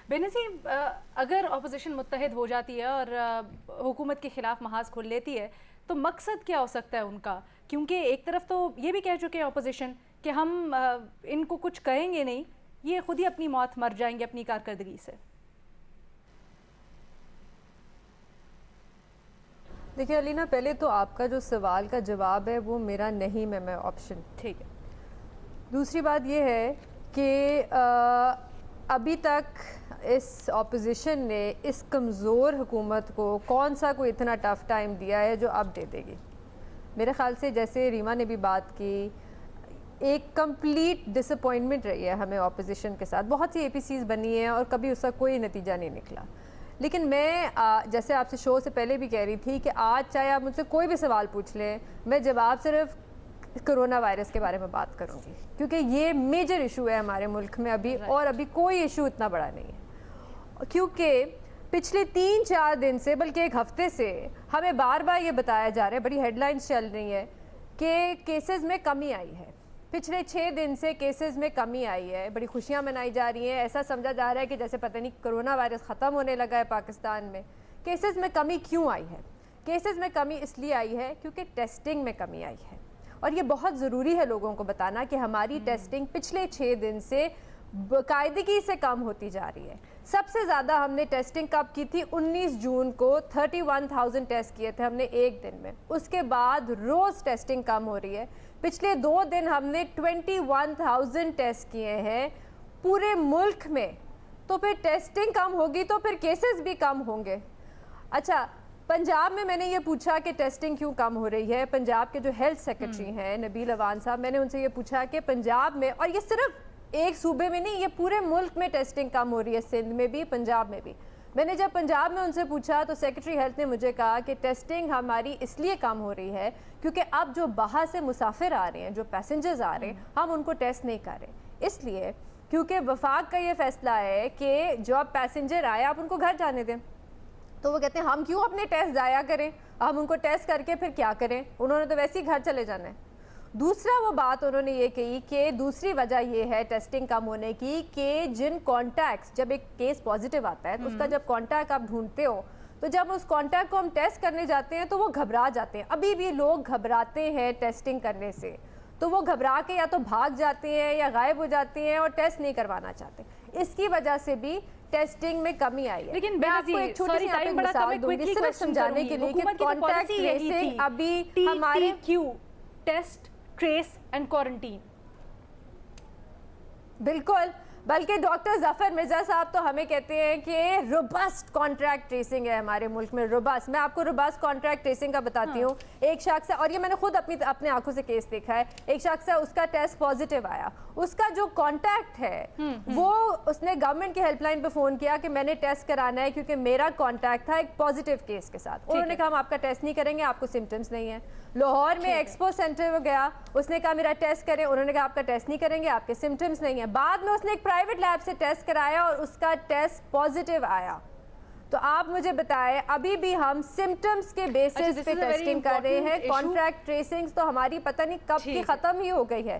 بینظیر، اگر اپوزیشن متحد ہو جاتی ہے اور حکومت کے خلاف محاذ کھول لیتی ہے تو مقصد کیا ہو سکتا ہے ان کا؟ کیونکہ ایک طرف تو یہ بھی کہہ چکے ہیں اپوزیشن کہ ہم ان کو کچھ کہیں گے نہیں، یہ خود ہی اپنی موت مر جائیں گے اپنی کارکردگی سے۔ دیکھیے علینا، پہلے تو آپ کا جو سوال کا جواب ہے وہ میرا نہیں میں آپشن۔ ٹھیک ہے۔ دوسری بات یہ ہے کہ ابھی تک اس اپوزیشن نے اس کمزور حکومت کو کون سا کوئی اتنا ٹف ٹائم دیا ہے جو اب دے دے گی؟ میرے خیال سے جیسے ریما نے بھی بات کی، ایک کمپلیٹ ڈس اپوائنٹمنٹ رہی ہے ہمیں اپوزیشن کے ساتھ۔ بہت سی اے پی سیز بنی ہیں اور کبھی اس کا کوئی نتیجہ نہیں نکلا۔ لیکن میں جیسے آپ سے شو سے پہلے بھی کہہ رہی تھی کہ آج چاہے آپ مجھ سے کوئی بھی سوال پوچھ لیں، میں جواب صرف کرونا وائرس کے بارے میں بات کروں گی، کیونکہ یہ میجر ایشو ہے ہمارے ملک میں ابھی، اور ابھی کوئی ایشو اتنا بڑا نہیں ہے۔ کیونکہ پچھلے 3-4 دن سے، بلکہ ایک ہفتے سے ہمیں بار بار یہ بتایا جا رہا ہے، بڑی ہیڈ لائنز چل رہی ہیں کہ کیسز میں کمی آئی ہے۔ پچھلے 6 دن سے کیسز میں کمی آئی ہے، بڑی خوشیاں منائی جا رہی ہیں، ایسا سمجھا جا رہا ہے کہ جیسے پتہ نہیں کرونا وائرس ختم ہونے لگا ہے پاکستان میں۔ کیسز میں کمی کیوں آئی ہے؟ کیسز میں کمی اس لیے آئی ہے کیونکہ ٹیسٹنگ میں کمی آئی ہے، اور یہ بہت ضروری ہے لوگوں کو بتانا کہ ہماری ٹیسٹنگ پچھلے 6 دن سے باقاعدگی سے کم ہوتی جا رہی ہے۔ سب سے زیادہ ہم نے ٹیسٹنگ کب کی تھی؟ 19 جون کو 31,000 ٹیسٹ کیے تھے ہم نے ایک دن میں۔ اس کے بعد روز ٹیسٹنگ کم ہو رہی ہے۔ پچھلے 2 دن ہم نے 21,000 ٹیسٹ کیے ہیں پورے ملک میں۔ تو پھر ٹیسٹنگ کم ہوگی تو پھر کیسز بھی کم ہوں گے۔ اچھا، پنجاب میں نے یہ پوچھا کہ ٹیسٹنگ کیوں کم ہو رہی ہے۔ پنجاب کے جو ہیلتھ سیکرٹری ہیں نبیل اوان صاحب، میں نے ان سے یہ پوچھا کہ پنجاب میں، اور یہ صرف ایک صوبے میں نہیں، یہ پورے ملک میں ٹیسٹنگ کم ہو رہی ہے، سندھ میں بھی، پنجاب میں بھی۔ میں نے جب پنجاب میں ان سے پوچھا تو سیکرٹری ہیلتھ نے مجھے کہا کہ ٹیسٹنگ ہماری اس لیے کم ہو رہی ہے کیونکہ اب جو باہر سے مسافر آ رہے ہیں، جو پیسنجرز آ رہے ہیں، ہم ان کو ٹیسٹ نہیں کر رہے، اس لیے کیونکہ وفاق کا یہ فیصلہ ہے کہ جو اب پیسنجر آئے آپ ان کو گھر جانے دیں۔ تو وہ کہتے ہیں ہم کیوں اپنے ٹیسٹ ضائع کریں، ہم ان کو ٹیسٹ کر کے پھر کیا کریں، انہوں نے تو ویسے ہی گھر چلے جانا ہے۔ دوسرا وہ بات انہوں نے یہ کہی کہ دوسری وجہ یہ ہے ٹیسٹنگ کم ہونے کی کہ جن کانٹیکٹس، جب ایک کیس پازیٹیو آتا ہے تو اس کا جب کانٹیکٹ آپ ڈھونڈتے ہو تو جب اس کانٹیکٹ کو ہم ٹیسٹ کرنے جاتے ہیں تو وہ گھبرا جاتے ہیں۔ ابھی بھی لوگ گھبراتے ہیں ٹیسٹنگ کرنے سے، تو وہ گھبرا کے یا تو بھاگ جاتے ہیں یا غائب ہو جاتے ہیں اور ٹیسٹ نہیں کروانا چاہتے۔ اس کی وجہ سے بھی ٹیسٹنگ میں کمی آئی ہے۔ لیکن میں آپ کو ایک چھوٹی سی آپ کو مثال دوں گی صرف سمجھانے کے لیے کہ کانٹیکٹ ٹریسنگ ابھی ہمارے ٹیسٹ، ٹریس اینڈ کوارنٹین، بالکل، بلکہ ڈاکٹر ظفر مرزا صاحب تو ہمیں کہتے ہیں کہ روبسٹ کانٹریکٹ ٹریسنگ ہے ہمارے ملک میں، روبسٹ۔ میں آپ کو روبسٹ کانٹریکٹ ٹریسنگ کا بتاتی ہوں۔ ایک شخص ہے، اور یہ میں نے خود اپنے آنکھوں سے کیس دیکھا ہے، ایک شخص ہے، اس کا ٹیسٹ پازیٹیو آیا، اس کا جو کانٹیکٹ ہے وہ اس نے گورنمنٹ کی ہیلپ لائن پہ فون کیا کہ میں نے ٹیسٹ کرانا ہے کیونکہ میرا کانٹیکٹ تھا ایک پازیٹیو کیس کے ساتھ۔ انہوں نے کہا ہم آپ کا ٹیسٹ نہیں کریں گے، آپ کو سمٹمز نہیں ہیں۔ لاہور میں ایکسپو سینٹر گیا، اس نے کہا میرا ٹیسٹ کریں، انہوں نے کہا آپ کا ٹیسٹ نہیں کریں گے، آپ کے سمٹمز نہیں ہیں۔ بعد میں اس نے ایک پرائیویٹ لیب سے ٹیسٹ کرایا اور اس کا ٹیسٹ پازیٹیو آیا۔ تو آپ مجھے بتائیں، ابھی بھی ہم سمٹمز کے بیسس پہ ٹیسٹنگ کر رہے ہیں۔ کانٹریکٹ ٹریسنگ تو ہماری پتہ نہیں کب کی ختم ہی ہو گئی ہے۔